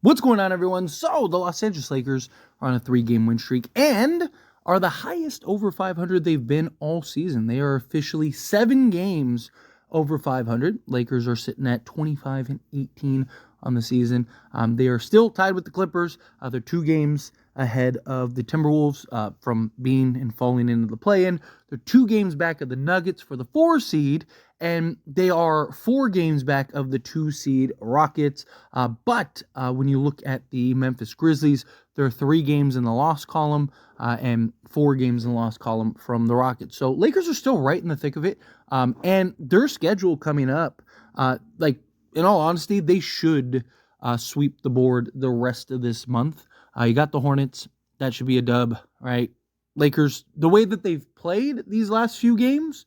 What's going on, everyone? So, the Los Angeles Lakers are on a 3-game win streak and are the highest over 500 they've been all season. They are officially 7 games over 500. Lakers are sitting at 25-18 on the season. They are still tied with the Clippers. They're 2 games ahead of the Timberwolves from being and falling into the play-in. They're 2 games back of the Nuggets for the 4 seed, and they are 4 games back of the 2 seed Rockets. But when you look at the Memphis Grizzlies, there are 3 games in the loss column and 4 games in the loss column from the Rockets. So Lakers are still right in the thick of it. And their schedule coming up, in all honesty, they should sweep the board the rest of this month. You got the Hornets. That should be a dub, right? Lakers, the way that they've played these last few games,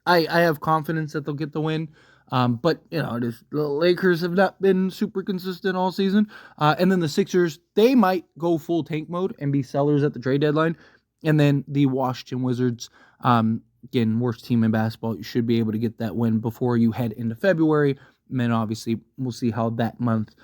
I have confidence that they'll get the win. But, the Lakers have not been super consistent all season. And then the Sixers, they might go full tank mode and be sellers at the trade deadline. And then the Washington Wizards, again, worst team in basketball, you should be able to get that win before you head into February. And then obviously we'll see how that month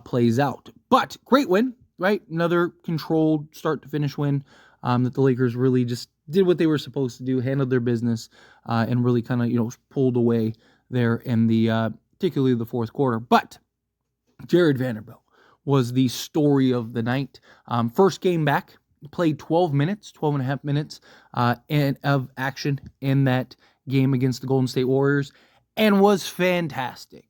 plays out. But great win, right? Another controlled start to finish win that the Lakers really just did what they were supposed to do, handled their business, and really kind of, pulled away there in the, particularly the fourth quarter. But Jarred Vanderbilt was the story of the night. First game back, played 12 and a half minutes of action in that game against the Golden State Warriors, and was fantastic.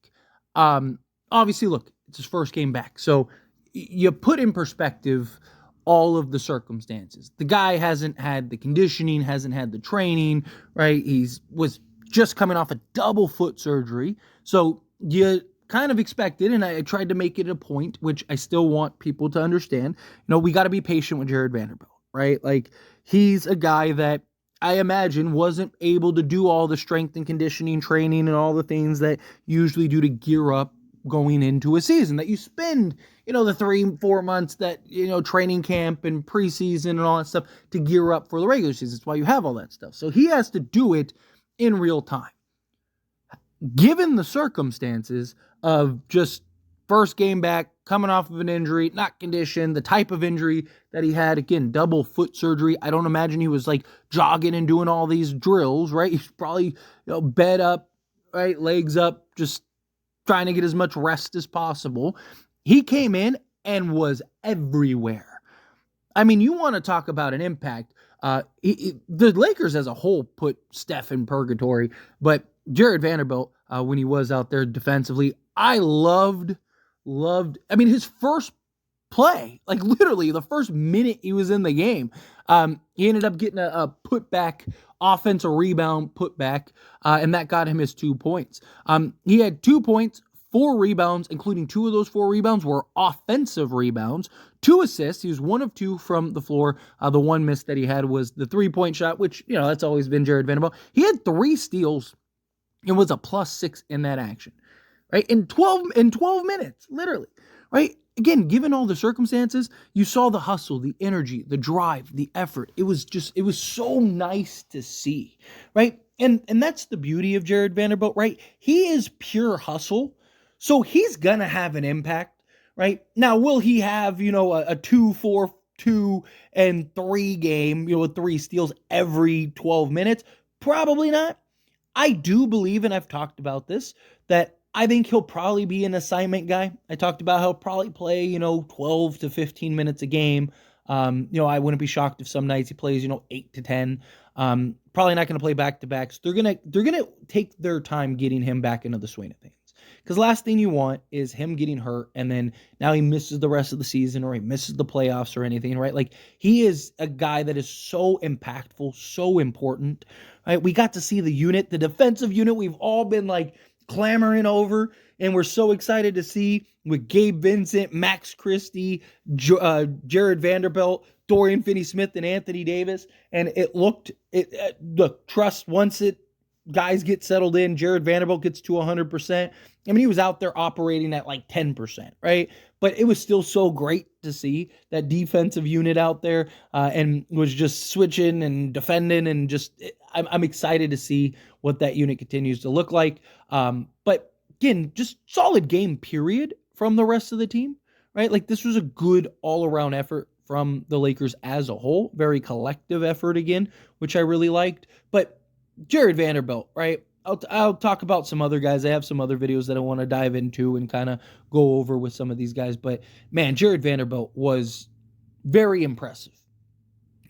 Obviously, look, it's his first game back. So you put in perspective all of the circumstances. The guy hasn't had the conditioning, hasn't had the training, right? Was just coming off a double foot surgery. So you kind of expected, and I tried to make it a point, which I still want people to understand, we got to be patient with Jarred Vanderbilt, right? Like, he's a guy that I imagine wasn't able to do all the strength and conditioning training and all the things that you usually do to gear up going into a season, that you spend, the 3-4 months that, training camp and preseason and all that stuff to gear up for the regular season. That's why you have all that stuff. So he has to do it in real time. Given the circumstances of just first game back, coming off of an injury, not conditioned, the type of injury that he had, again, double foot surgery. I don't imagine he was like jogging and doing all these drills, right? He's probably, bed up, right? Legs up, just trying to get as much rest as possible. He came in and was everywhere. I mean, you want to talk about an impact. The Lakers as a whole put Steph in purgatory, but Jarred Vanderbilt, when he was out there defensively, I loved, his first play, like literally the first minute he was in the game, he ended up getting a putback, offensive rebound putback, and that got him his 2 points. He had 2 points, 4 rebounds, including 2 of those 4 rebounds were offensive rebounds, 2 assists. He was 1 of 2 from the floor. The one miss that he had was the 3-point shot, which, that's always been Jarred Vanderbilt. He had 3 steals and was a +6 in that action, right? In 12 minutes, literally, right? Again, given all the circumstances, you saw the hustle, the energy, the drive, the effort. It was so nice to see, right? And that's the beauty of Jarred Vanderbilt, right? He is pure hustle, so he's going to have an impact, right? Now, will he have, a 2-4-2-3 game, with 3 steals every 12 minutes? Probably not. I do believe, and I've talked about this, that I think he'll probably be an assignment guy. I talked about how he'll probably play, 12 to 15 minutes a game. I wouldn't be shocked if some nights he plays, 8 to 10. Probably not going to play back-to-backs. They're going to take their time getting him back into the swing of things. Because last thing you want is him getting hurt and then now he misses the rest of the season or he misses the playoffs or anything, right? Like, he is a guy that is so impactful, so important, right? We got to see the unit, the defensive unit we've all been like clamoring over, and we're so excited to see with Gabe Vincent, Max Christie, Jarred Vanderbilt, Dorian Finney-Smith, and Anthony Davis. And look, trust once guys get settled in, Jarred Vanderbilt gets to 100%. I mean, he was out there operating at like 10%, right? But it was still so great to see that defensive unit out there and was just switching and defending, and I'm excited to see what that unit continues to look like. But again, just solid game period from the rest of the team, right? Like this was a good all-around effort from the Lakers as a whole. Very collective effort again, which I really liked. But Jarred Vanderbilt, right? I'll talk about some other guys. I have some other videos that I want to dive into and kind of go over with some of these guys. But man, Jarred Vanderbilt was very impressive.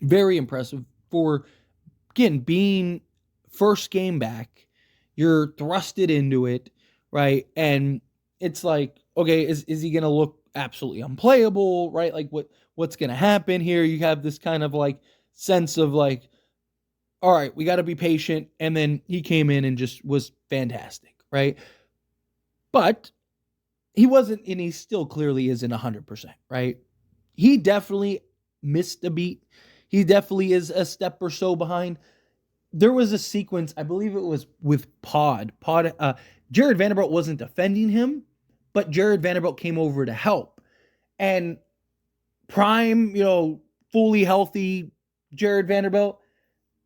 Very impressive for, again, being first game back. You're thrusted into it, right? And it's like, okay, is he going to look absolutely unplayable, right? Like what's going to happen here? You have this kind of like sense of like, all right, we got to be patient. And then he came in and just was fantastic, right? But he wasn't, and he still clearly isn't 100%, right? He definitely missed a beat. He definitely is a step or so behind. There was a sequence, I believe it was with Jarred Vanderbilt wasn't defending him, but Jarred Vanderbilt came over to help. And prime, fully healthy Jarred Vanderbilt,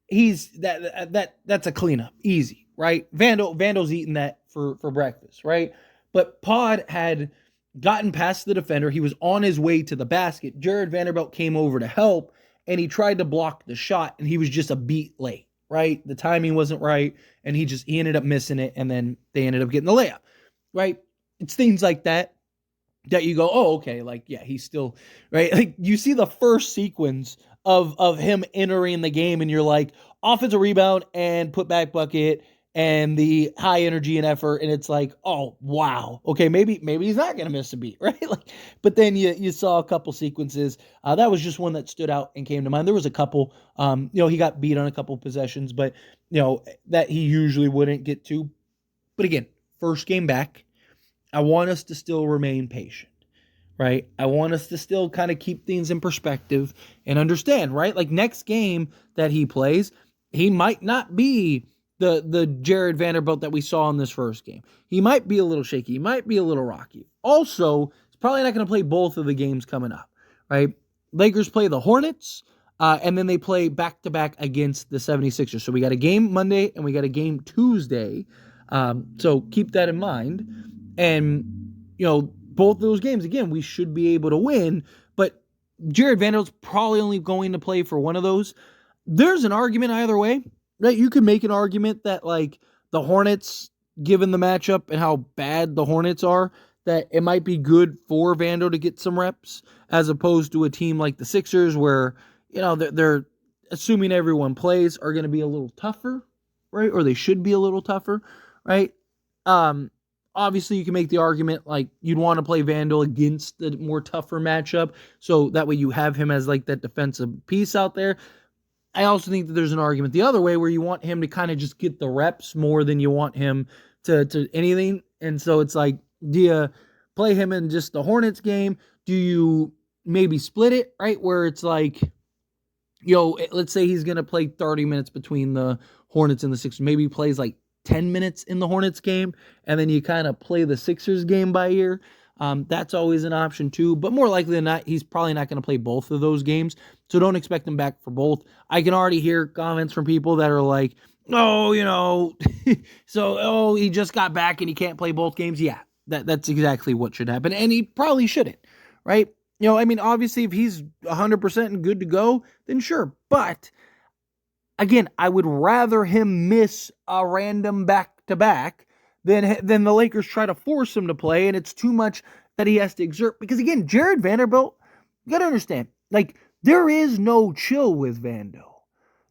he's that's a cleanup, easy, right? Vando's eating that for breakfast, right? But Pod had gotten past the defender. He was on his way to the basket. Jarred Vanderbilt came over to help, and he tried to block the shot, and he was just a beat late, right? The timing wasn't right, and he ended up missing it, and then they ended up getting the layup, right? It's things like that you go, oh, okay, like, yeah, he's still, right? Like, you see the first sequence of him entering the game, and you're like, offensive rebound and put back bucket and the high energy and effort, and it's like, oh, wow, okay, maybe he's not gonna miss a beat, right? Like, but then you saw a couple sequences. That was just one that stood out and came to mind. There was a couple, he got beat on a couple possessions, but that he usually wouldn't get to. But again, first game back, I want us to still remain patient, right? I want us to still kind of keep things in perspective and understand, right? Like next game that he plays, he might not be the Jarred Vanderbilt that we saw in this first game. He might be a little shaky. He might be a little rocky. Also, he's probably not going to play both of the games coming up, right? Lakers play the Hornets, and then they play back-to-back against the 76ers. So we got a game Monday, and we got a game Tuesday. So keep that in mind. And, both of those games, again, we should be able to win. But Jarred Vanderbilt's probably only going to play for one of those. There's an argument either way, right? You could make an argument that, like, the Hornets, given the matchup and how bad the Hornets are, that it might be good for Vando to get some reps, as opposed to a team like the Sixers where, they're assuming everyone plays, are going to be a little tougher, right? Or they should be a little tougher, right? Obviously, you can make the argument like you'd want to play Vando against the more tougher matchup, so that way you have him as like that defensive piece out there. I also think that there's an argument the other way where you want him to kind of just get the reps more than you want him to anything. And so it's like, do you play him in just the Hornets game? Do you maybe split it, right? Where it's like, let's say he's going to play 30 minutes between the Hornets and the Sixers. Maybe he plays like 10 minutes in the Hornets game, and then you kind of play the Sixers game by ear. That's always an option too, but more likely than not, he's probably not going to play both of those games, so don't expect him back for both. I can already hear comments from people that are like, oh, he just got back and he can't play both games. Yeah, that's exactly what should happen, and he probably shouldn't, right? Obviously, if he's 100% and good to go, then sure, but again, I would rather him miss a random back-to-back than the Lakers try to force him to play, and it's too much that he has to exert. Because, again, Jarred Vanderbilt, you got to understand, like, there is no chill with Vando.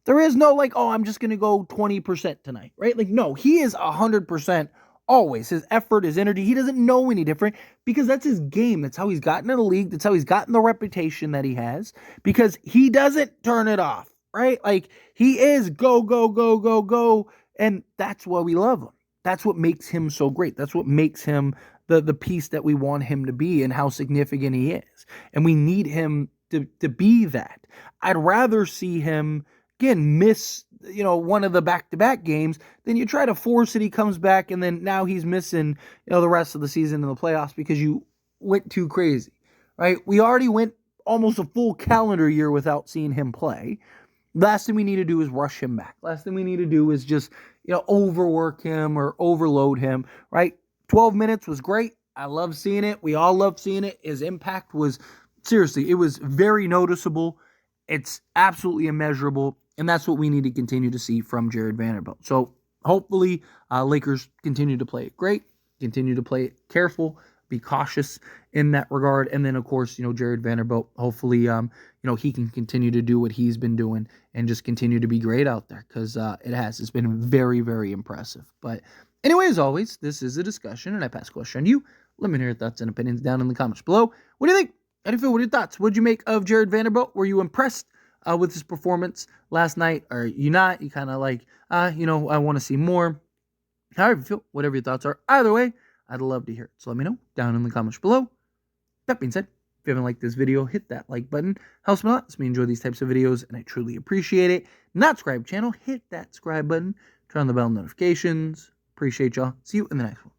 There is no, like, oh, I'm just going to go 20% tonight, right? Like, no, he is 100% always. His effort, his energy, he doesn't know any different because that's his game. That's how he's gotten in the league. That's how he's gotten the reputation that he has because he doesn't turn it off. Right? Like, he is go, go, go, go, go. And that's why we love him. That's what makes him so great. That's what makes him the piece that we want him to be and how significant he is. And we need him to be that. I'd rather see him, again, miss, one of the back-to-back games than you try to force it. He comes back and then now he's missing, the rest of the season in the playoffs because you went too crazy, right? We already went almost a full calendar year without seeing him play. Last thing we need to do is rush him back. Last thing we need to do is just, overwork him or overload him, right? 12 minutes was great. I love seeing it. We all love seeing it. His impact was, seriously, it was very noticeable. It's absolutely immeasurable, and that's what we need to continue to see from Jarred Vanderbilt. So hopefully Lakers continue to play it great, continue to play it careful, be cautious in that regard. And then, of course, Jarred Vanderbilt, hopefully, he can continue to do what he's been doing and just continue to be great out there, because it's been very, very impressive. But anyway, as always, this is a discussion, and I pass the question on to you. Let me know your thoughts and opinions down in the comments below. What do you think? How do you feel? What are your thoughts? What did you make of Jarred Vanderbilt? Were you impressed with his performance last night? Or are you not? You kind of like, I want to see more. However you feel, whatever your thoughts are. Either way, I'd love to hear it. So let me know down in the comments below. That being said, if you haven't liked this video, hit that like button. Helps me a lot. Lets me enjoy these types of videos, and I truly appreciate it. Not subscribe channel, hit that subscribe button. Turn on the bell notifications. Appreciate y'all. See you in the next one.